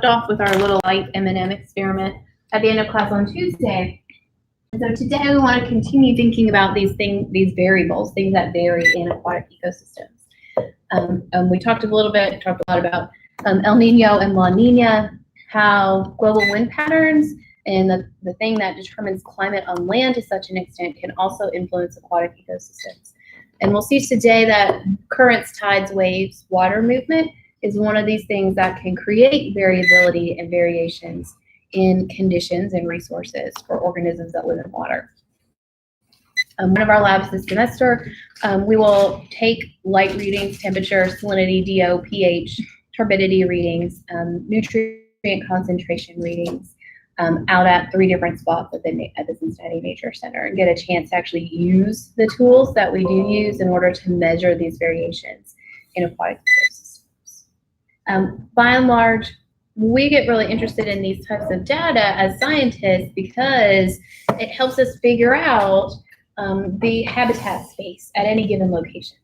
off with our little light M&M experiment at the end of class on Tuesday. And so today we want to continue thinking about these variables, things that vary in aquatic ecosystems. We talked a lot about El Nino and La Nina, how global wind patterns and the thing that determines climate on land to such an extent can also influence aquatic ecosystems. And we'll see today that currents, tides, waves, water movement is one of these things that can create variability and variations in conditions and resources for organisms that live in water. One of our labs this semester, we will take light readings, temperature, salinity, DO, pH, turbidity readings, nutrient concentration readings out at 3 different spots at the Cincinnati Nature Center and get a chance to actually use the tools that we do use in order to measure these variations in aquatic ecosystems. By and large, we get really interested in these types of data as scientists because it helps us figure out the habitat space at any given location.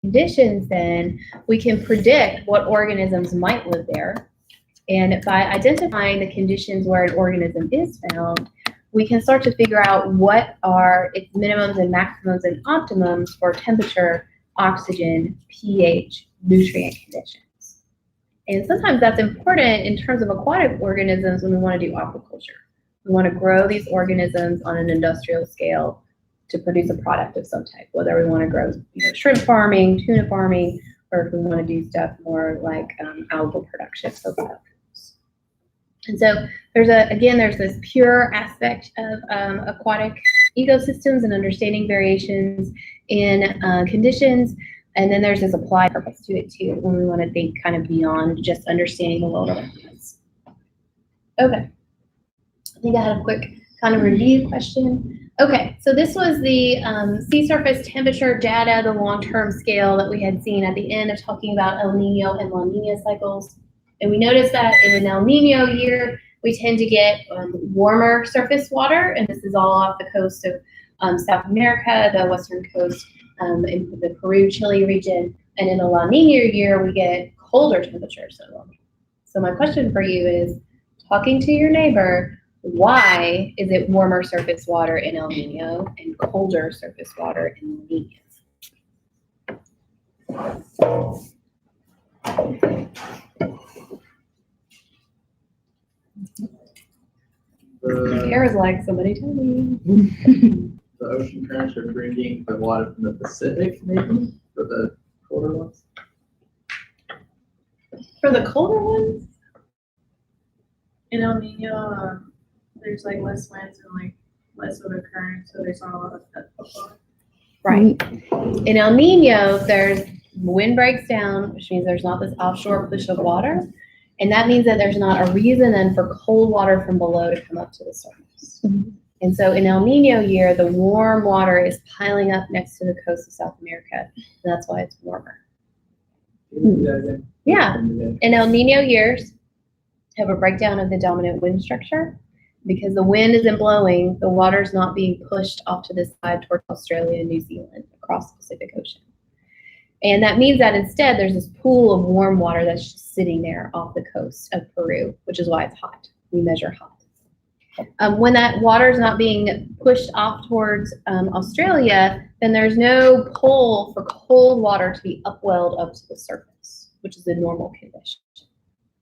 Conditions, then, we can predict what organisms might live there. And by identifying the conditions where an organism is found, we can start to figure out what are its minimums and maximums and optimums for temperature, oxygen, pH, nutrient conditions. And sometimes that's important in terms of aquatic organisms when we want to do aquaculture. We want to grow these organisms on an industrial scale to produce a product of some type, whether we want to grow shrimp farming, tuna farming, or if we want to do stuff more like algal production for biofuels. And so there's this pure aspect of aquatic ecosystems and understanding variations in conditions. And then there's this applied purpose to it too, when we want to think kind of beyond just understanding the world around us. Okay, I think I had a quick kind of review question. Okay, so this was the sea surface temperature data, the long-term scale that we had seen at the end of talking about El Nino and La Nina cycles. And we noticed that in an El Nino year, we tend to get warmer surface water, and this is all off the coast of South America, the western coast, in the Peru, Chile region. And in a La Nina year, we get colder temperatures. So my question for you is, talking to your neighbor, why is it warmer surface water in El Nino and colder surface water in La Nina? The hair is like, somebody tell me. The ocean currents are bringing the water from the Pacific, maybe, for the colder ones? For the colder ones? In El Nino, there's like less winds and like less of a current, so there's not a lot of that. Right. In El Nino, there's wind breaks down, which means there's not this offshore push of water. And that means that there's not a reason then for cold water from below to come up to the surface. Mm-hmm. And so in El Nino year, the warm water is piling up next to the coast of South America. And that's why it's warmer. Yeah. In El Nino years, have a breakdown of the dominant wind structure. Because the wind isn't blowing, the water's not being pushed off to this side towards Australia and New Zealand across the Pacific Ocean. And that means that instead there's this pool of warm water that's just sitting there off the coast of Peru, which is why it's hot. We measure hot. When that water is not being pushed off towards Australia, then there's no pull for cold water to be upwelled up to the surface, which is a normal condition.